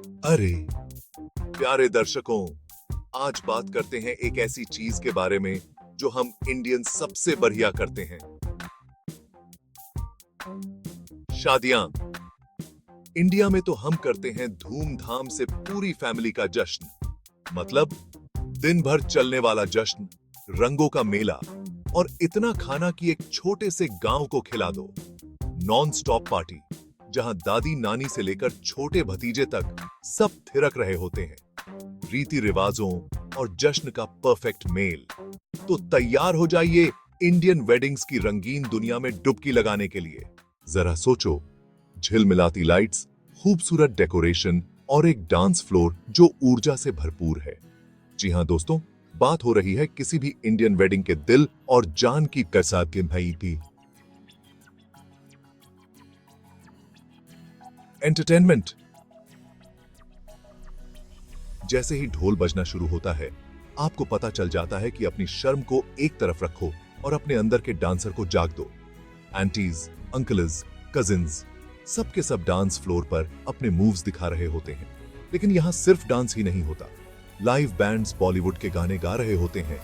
अरे प्यारे दर्शकों, आज बात करते हैं एक ऐसी चीज के बारे में जो हम इंडियन सबसे बढ़िया करते हैं। शादियां। इंडिया में तो हम करते हैं धूमधाम से पूरी फैमिली का जश्न। मतलब दिन भर चलने वाला जश्न, रंगों का मेला और इतना खाना कि एक छोटे से गांव को खिला दो। नॉन स्टॉप पार्टी जहां दादी नानी से लेकर छोटे भतीजे तक सब थिरक रहे होते हैं। रीति रिवाजों और जश्न का परफेक्ट मेल। तो तैयार हो जाइए इंडियन वेडिंग्स की रंगीन दुनिया में डुबकी लगाने के लिए। जरा सोचो, झिलमिलाती लाइट्स, खूबसूरत डेकोरेशन और एक डांस फ्लोर जो ऊर्जा से भरपूर है। जी हां दोस्तों, बात हो रही है किसी भी इंडियन वेडिंग के दिल और जान की कसरत के भाई भी। एंटरटेनमेंट। जैसे ही ढोल बजना शुरू होता है, आपको पता चल जाता है कि अपनी शर्म को एक तरफ रखो और अपने अंदर के डांसर को जाग दो। आंटीज, अंकल्स, कजिन्स, सब के सब डांस फ्लोर पर अपने मूव्स दिखा रहे होते हैं। लेकिन यहां सिर्फ डांस ही नहीं होता, लाइव बैंड्स बॉलीवुड के गाने गा रहे होते हैं।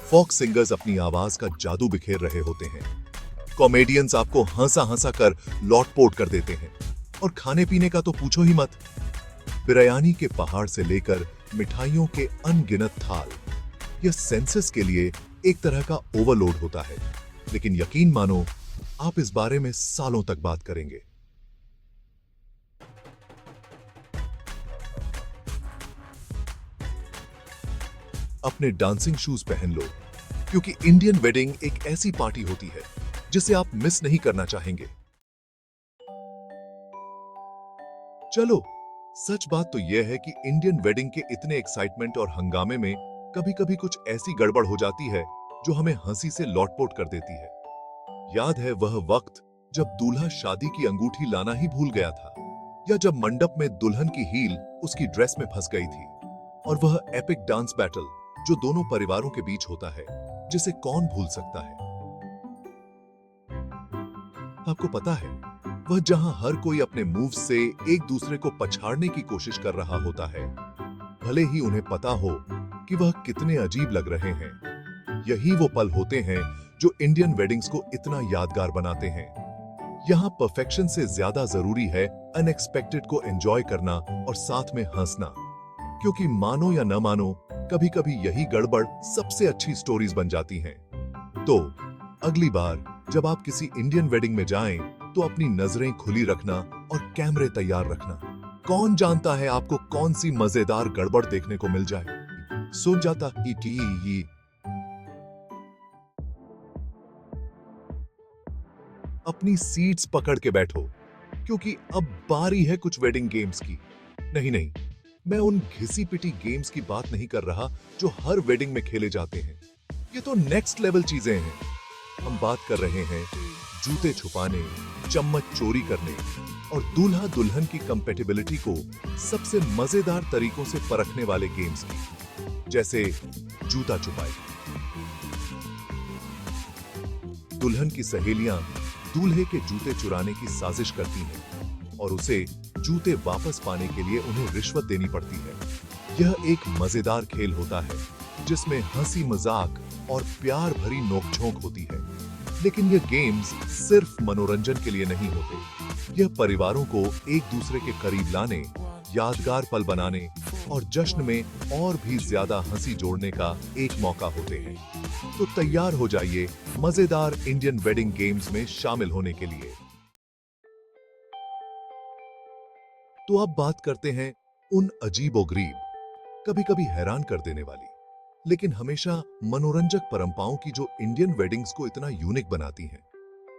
फोक सिंगर्स अपनी आवाज का जादू बिखेर रहे होते हैं। कॉमेडियंस आपको हंसा हंसा कर लौटपोट कर देते हैं। और खाने पीने का तो पूछो ही मत। बिरयानी के पहाड़ से लेकर मिठाइयों के अनगिनत थाल, यह सेंसस के लिए एक तरह का ओवरलोड होता है। लेकिन यकीन मानो, आप इस बारे में सालों तक बात करेंगे। अपने डांसिंग शूज पहन लो, क्योंकि इंडियन वेडिंग एक ऐसी पार्टी होती है जिसे आप मिस नहीं करना चाहेंगे। चलो, सच बात तो यह है कि इंडियन वेडिंग के इतने एक्साइटमेंट और हंगामे में कभी-कभी कुछ ऐसी गड़बड़ हो जाती है जो हमें हंसी से लौटपोट कर देती है। याद है वह वक्त जब दूल्हा शादी की अंगूठी लाना ही भूल गया था, या जब मंडप में दुल्हन की हील उसकी ड्रेस में फंस गई थी, और वह एपिक डांस बैटल जो दोनों परिवारों के बीच होता है, जिसे कौन भूल सकता है। आपको पता है, वह जहां हर कोई अपने मूव से एक दूसरे को पछाड़ने की कोशिश कर रहा होता है, भले ही उन्हें पता हो कि वह कितने अजीब लग रहे हैं। यही वो पल होते हैं जो इंडियन वेडिंग्स को इतना यादगार बनाते हैं। यहाँ परफेक्शन से ज्यादा जरूरी है अनएक्सपेक्टेड को एंजॉय करना और साथ में हंसना। क्योंकि मानो या न मानो, कभी-कभी यही गड़बड़ सबसे अच्छी स्टोरीज बन जाती हैं। तो अगली बार जब आप किसी इंडियन वेडिंग में जाएं, तो अपनी नजरें खुली रखना और कैमरे तैयार रखना। कौन जानता है आपको कौन सी मजेदार गड़बड़ देखने को मिल जाए। सुन जाता ही। अपनी सीट्स पकड़ के बैठो, क्योंकि अब बारी है कुछ वेडिंग गेम्स की। नहीं, मैं उन घिसी पिटी गेम्स की बात नहीं कर रहा जो हर वेडिंग में खेले जाते हैं। ये तो नेक्स्ट लेवल चीजें हैं। हम बात कर रहे हैं जूते छुपाने, चम्मच चोरी करने और दूल्हा दुल्हन की कंपैटिबिलिटी को सबसे मजेदार तरीकों से परखने वाले गेम्स की। जैसे जूता छुपाई। दुल्हन की सहेलियां दूल्हे के जूते चुराने की साजिश करती हैं और उसे जूते वापस पाने के लिए उन्हें रिश्वत देनी पड़ती है। यह एक मजेदार खेल होता है जिसमें हंसी मजाक और प्यार भरी नोकझोंक होती है। लेकिन ये गेम्स सिर्फ मनोरंजन के लिए नहीं होते। यह परिवारों को एक दूसरे के करीब लाने, यादगार पल बनाने और जश्न में और भी ज्यादा हंसी जोड़ने का एक मौका होते हैं। तो तैयार हो जाइए मजेदार इंडियन वेडिंग गेम्स में शामिल होने के लिए। तो अब बात करते हैं उन अजीबोगरीब, कभी-कभी हैरान कर देने वाली, लेकिन हमेशा मनोरंजक परंपराओं की जो इंडियन वेडिंग्स को इतना यूनिक बनाती हैं।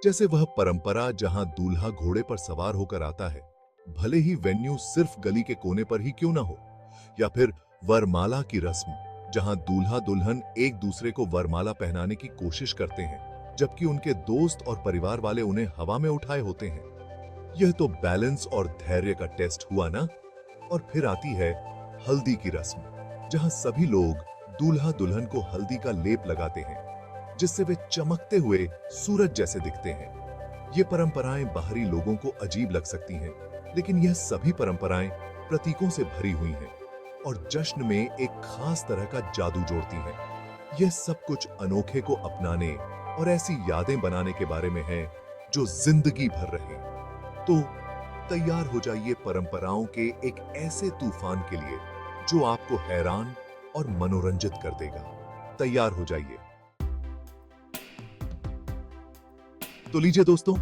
जैसे वह परंपरा जहां दूल्हा घोड़े पर सवार होकर आता है, भले ही वेन्यू सिर्फ गली के कोने पर ही क्यों ना हो। या फिर वरमाला की रस्म, जहां दूल्हा दुल्हन एक दूसरे को वरमाला पहनाने की कोशिश करते हैं, जबकि उनके दोस्त और परिवार वाले उन्हें हवा में उठाए होते हैं। यह तो बैलेंस और धैर्य का टेस्ट हुआ ना। और फिर आती है हल्दी की रस्म, जहां सभी लोग दूल्हा दुल्हन को हल्दी का लेप लगाते हैं, जिससे वे चमकते हुए सूरज जैसे दिखते हैं। ये परंपराएं बाहरी लोगों को अजीब लग सकती हैं, लेकिन यह सभी परंपराएं प्रतीकों से भरी हुई हैं और जश्न में एक खास तरह का जादू जोड़ती हैं। यह सब कुछ अनोखे को अपनाने और ऐसी यादें बनाने के बारे में है जो जिंदगी भर रहे। तो तैयार हो जाइए परंपराओं के एक ऐसे तूफान के लिए जो आपको हैरान और मनोरंजित कर देगा। तैयार हो जाइए। तो लीजिए दोस्तों,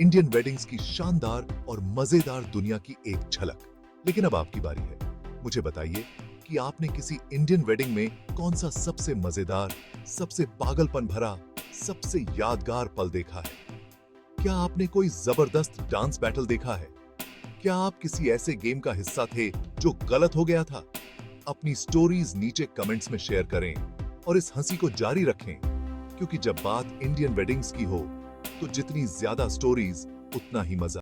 इंडियन वेडिंग्स की शानदार और मजेदार दुनिया की एक झलक। लेकिन अब आपकी बारी है। मुझे बताइए कि आपने किसी इंडियन वेडिंग में कौन सा सबसे मजेदार, सबसे पागलपन भरा, सबसे यादगार पल देखा है? क्या आपने कोई जबरदस्त डांस बैटल देखा है? क्या आप किसी ऐसे गेम का हिस्सा थे जो गलत हो गया था? अपनी स्टोरीज नीचे कमेंट्स में शेयर करें और इस हंसी को जारी रखें, क्योंकि जब बात इंडियन वेडिंग्स की हो तो जितनी ज्यादा स्टोरीज उतना ही मजा।